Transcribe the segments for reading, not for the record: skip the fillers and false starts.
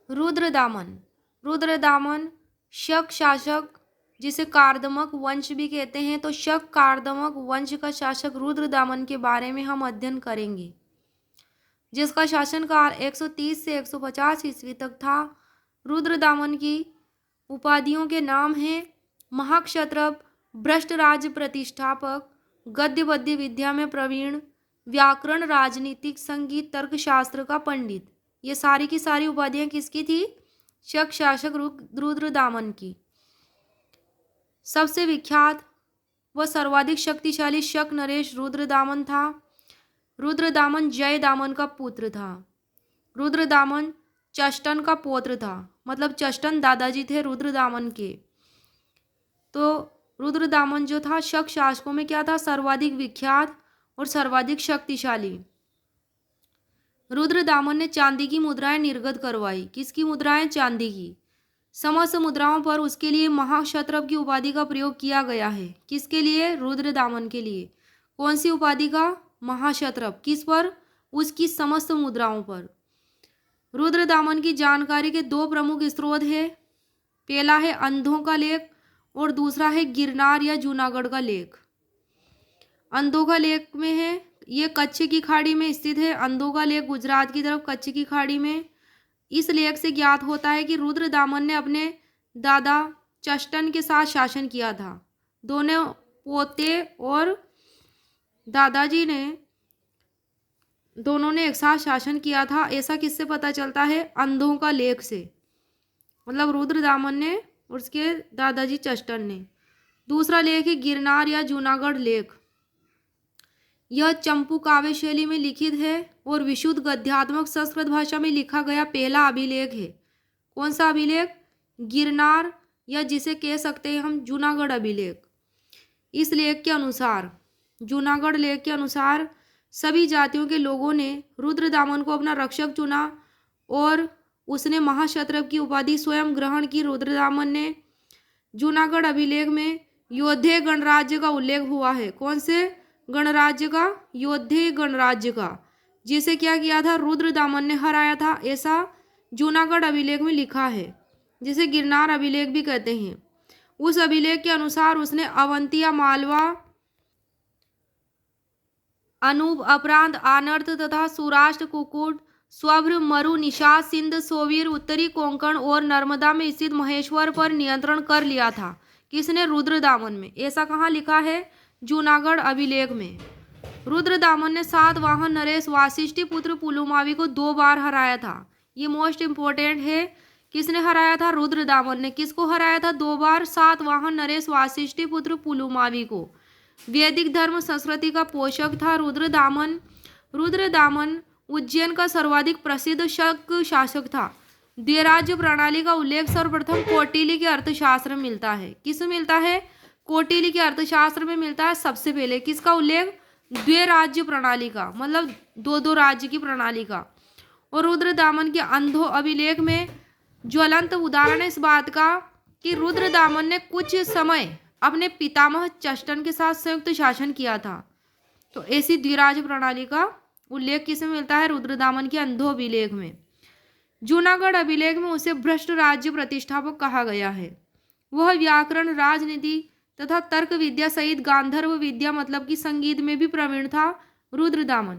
रुद्रदामन। रुद्रदामन शक शासक, जिसे कार्दमक वंश भी कहते हैं, तो शक कार्दमक वंश का शासक रुद्रदामन के बारे में हम अध्ययन करेंगे, जिसका शासनकाल 130 से 150 ईस्वी तक था। रुद्रदामन की उपाधियों के नाम हैं महाक्षत्रप, भ्रष्ट राज्य प्रतिष्ठापक, गद्य पद्य विद्या में प्रवीण, व्याकरण, राजनीतिक, संगीत, तर्कशास्त्र का पंडित। ये सारी की सारी उपाधियां किसकी थी? शक शासक रुद्रदामन की। सबसे विख्यात व सर्वाधिक शक्तिशाली शक नरेश रुद्रदामन था। रुद्रदामन जयदामन का पुत्र था। रुद्रदामन चष्टन का पौत्र था, मतलब चष्टन दादाजी थे रुद्रदामन के। तो रुद्रदामन जो था शक शासकों में क्या था? सर्वाधिक विख्यात और सर्वाधिक शक्तिशाली। रुद्रदामन ने चांदी की मुद्राएं निर्गत करवाई। किसकी मुद्राएं? चांदी की। समस्त मुद्राओं पर उसके लिए महाक्षत्रप की उपाधि का प्रयोग किया गया है। किसके लिए? रुद्रदामन के लिए। कौन सी उपाधि का? महाक्षत्रप। किस पर? उसकी समस्त मुद्राओं पर। रुद्रदामन की जानकारी के दो प्रमुख स्रोत है। पहला है अंधों का लेख और दूसरा है गिरनार या जूनागढ़ का लेख। अंधों का लेख में है, ये कच्छ की खाड़ी में स्थित है। अंधों का लेख गुजरात की तरफ कच्छ की खाड़ी में। इस लेख से ज्ञात होता है कि रुद्रदामन ने अपने दादा चष्टन के साथ शासन किया था। दोनों पोते और दादाजी ने दोनों ने एक साथ शासन किया था। ऐसा किससे पता चलता है? अंधों का लेख से, मतलब रुद्रदामन ने और उसके दादाजी चष्टन ने। दूसरा लेख है गिरनार या जूनागढ़ लेख। यह चंपू काव्य शैली में लिखित है और विशुद्ध गद्यात्मक संस्कृत भाषा में लिखा गया पहला अभिलेख है। कौन सा अभिलेख? गिरनार, या जिसे कह सकते हैं हम जूनागढ़ अभिलेख। इस लेख के अनुसार, जूनागढ़ लेख के अनुसार, सभी जातियों के लोगों ने रुद्रदामन को अपना रक्षक चुना और उसने महाक्षत्रप की उपाधि स्वयं ग्रहण की। रुद्रदामन ने जूनागढ़ अभिलेख में योद्धे गणराज्य का उल्लेख हुआ है। कौन से गणराज्य का? योद्धे गणराज्य का, जिसे क्या किया था? रुद्रदामन ने हराया था। ऐसा जूनागढ़ अभिलेख में लिखा है, जिसे गिरनार अभिलेख भी कहते हैं। उस अभिलेख के अनुसार उसने अवंतिया, मालवा, अनूप, अपरांत, आनर्त तथा सौराष्ट्र, कुकुट, स्वभ्र, मरु, निषाद, सिंध, सोवीर, उत्तरी कोंकण और नर्मदा में स्थित महेश्वर पर नियंत्रण कर लिया था। किसने? रुद्रदामन में। ऐसा कहाँ लिखा है? जूनागढ़ अभिलेख में। रुद्रदामन ने सातवाहन नरेश वासिष्ठी पुत्र पुलुमावी को 2 बार हराया था। ये मोस्ट इंपॉर्टेंट है। किसने हराया था? रुद्रदामन ने। किसको हराया था 2 बार? सातवाहन नरेश वासिष्ठी पुत्र पुलुमावी को। वैदिक धर्म संस्कृति का पोषक था रुद्रदामन। रुद्रदामन उज्जैन का सर्वाधिक प्रसिद्ध शक शासक था। द्विराज्य प्रणाली का उल्लेख सर्वप्रथम कौटिल्य के अर्थशास्त्र में मिलता है। किस में मिलता है? कौटिल्य के अर्थशास्त्र में मिलता है सबसे पहले। किसका उल्लेख? द्विराज्य प्रणाली का, मतलब 2-2 राज्य की प्रणाली का। और रुद्रदामन के अंधो अभिलेख में ज्वलंत उदाहरण इस बात का कि रुद्रदामन ने कुछ समय अपने पितामह चष्टन के साथ संयुक्त शासन किया था। तो ऐसी द्विराज्य प्रणाली का उल्लेख किसमें मिलता है? रुद्रदामन के अंधो अभिलेख में। जूनागढ़ अभिलेख में उसे भ्रष्ट राज्य प्रतिष्ठापक कहा गया है। वह व्याकरण, राजनीति तथा तर्क विद्या सहित गांधर्व विद्या, मतलब कि संगीत में भी प्रवीण था रुद्रदामन।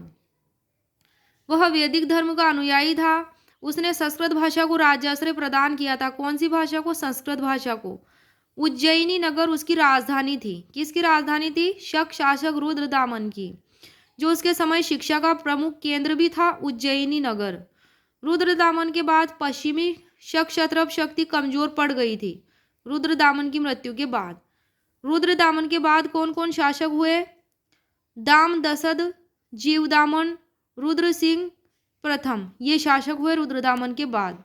वह वैदिक धर्म का अनुयायी था। उसने संस्कृत भाषा को राज्याश्रय प्रदान किया था। कौन सी भाषा को? संस्कृत भाषा को। उज्जयिनी नगर उसकी राजधानी थी। किसकी राजधानी थी? शक शासक रुद्रदामन की, जो उसके समय शिक्षा का प्रमुख केंद्र भी था, उज्जयिनी नगर। रुद्रदामन के बाद पश्चिमी शक क्षत्रप शक्ति कमजोर पड़ गई थी। रुद्रदामन की मृत्यु के बाद। रुद्रदामन के बाद कौन कौन शासक हुए? दाम दसद, जीवदामन, रुद्र सिंह प्रथम, ये शासक हुए रुद्रदामन के बाद।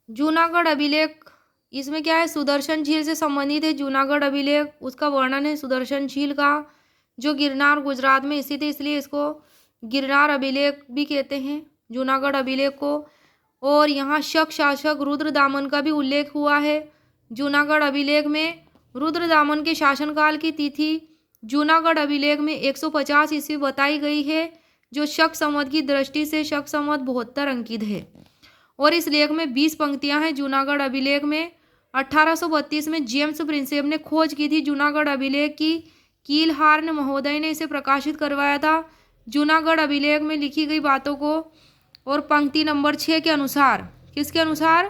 जूनागढ़ अभिलेख, इसमें क्या है? सुदर्शन झील से संबंधित है जूनागढ़ अभिलेख। उसका वर्णन है सुदर्शन झील का, जो गिरनार गुजरात में स्थित है, इसलिए इसको गिरनार अभिलेख भी कहते हैं, जूनागढ़ अभिलेख को। और यहाँ शक शासक रुद्रदामन का भी उल्लेख हुआ है जूनागढ़ अभिलेख में। रुद्रदामन के शासनकाल की तिथि जूनागढ़ अभिलेख में 150 ईस्वी बताई गई है, जो शक संवत की दृष्टि से शक संवत 72 अंकित है। और इस लेख में 20 पंक्तियां हैं जूनागढ़ अभिलेख में। 1832 में जेम्स प्रिंसेप ने खोज की थी जूनागढ़ अभिलेख की। कीलहार्न महोदय ने इसे प्रकाशित करवाया था। जूनागढ़ अभिलेख में लिखी गई बातों को और पंक्ति नंबर 6 के अनुसार, किसके अनुसार?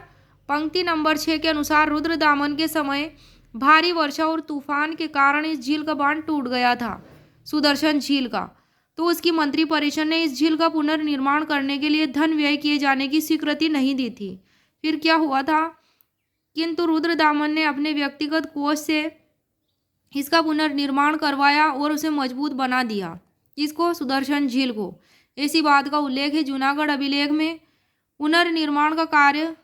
पंक्ति नंबर 6 के अनुसार रुद्रदामन के समय भारी वर्षा और तूफान के कारण इस झील का बांध टूट गया था, सुदर्शन झील का। तो उसकी मंत्री परिषद ने इस झील का पुनर्निर्माण करने के लिए धन व्यय किए जाने की स्वीकृति नहीं दी थी। फिर क्या हुआ था? किंतु रुद्रदामन ने अपने व्यक्तिगत कोष से इसका पुनर्निर्माण करवाया और उसे मजबूत बना दिया। इसको? सुदर्शन झील को। इसी बात का उल्लेख है जूनागढ़ अभिलेख में। पुनर्निर्माण का कार्य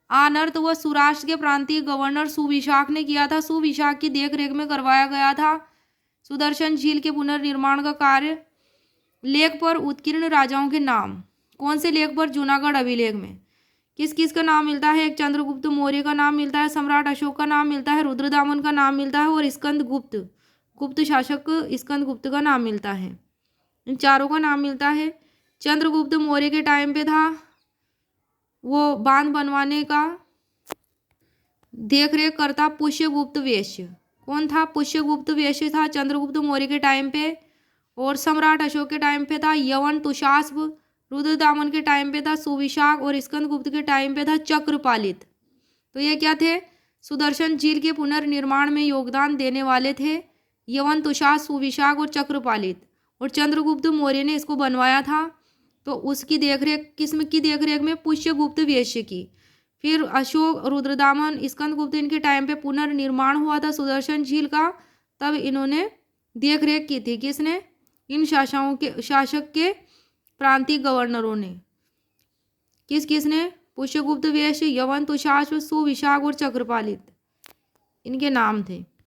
आनर्त व सौराष्ट्र के प्रांतीय गवर्नर सुविशाख ने किया था। सुविशाख की देखरेख में करवाया गया था सुदर्शन झील के पुनर्निर्माण का कार्य। लेख पर उत्कीर्ण राजाओं के नाम, कौन से लेख पर? जूनागढ़ अभिलेख में। किस किस का नाम मिलता है? एक चंद्रगुप्त मौर्य का नाम मिलता है, सम्राट अशोक का नाम मिलता है, रुद्रदामन का नाम मिलता है और स्कंदगुप्त, गुप्त शासक स्कंदगुप्त का नाम मिलता है। इन चारों का नाम मिलता है। चंद्रगुप्त मौर्य के टाइम पे था वो बांध बनवाने का देखरेख करता पुष्यगुप्त वैश्य। कौन था? पुष्यगुप्त वैश्य था चंद्रगुप्त मौर्य के टाइम पे। और सम्राट अशोक के टाइम पे था यवन तुषास्प, रुद्रदामन के टाइम पे था सुविशाख और स्कंदगुप्त के टाइम पे था चक्रपालित। तो ये क्या थे? सुदर्शन झील के पुनर्निर्माण में योगदान देने वाले थे यवन तुषास्प, सुविशाख और चक्रपालित। और चंद्रगुप्त मौर्य ने इसको बनवाया था। तो उसकी देखरेख किसमें की देखरेख में? पुष्यगुप्त वैश्य की। फिर अशोक, रुद्रदामन, स्कंदगुप्त इनके टाइम पे पुनर्निर्माण हुआ था सुदर्शन झील का, तब इन्होंने देखरेख की थी। किसने? इन शासक के प्रांतीय गवर्नरों ने। किसने? पुष्यगुप्त वैश्य, यवन तुषास्प, सुविशाख और चक्रपालित, इनके नाम थे।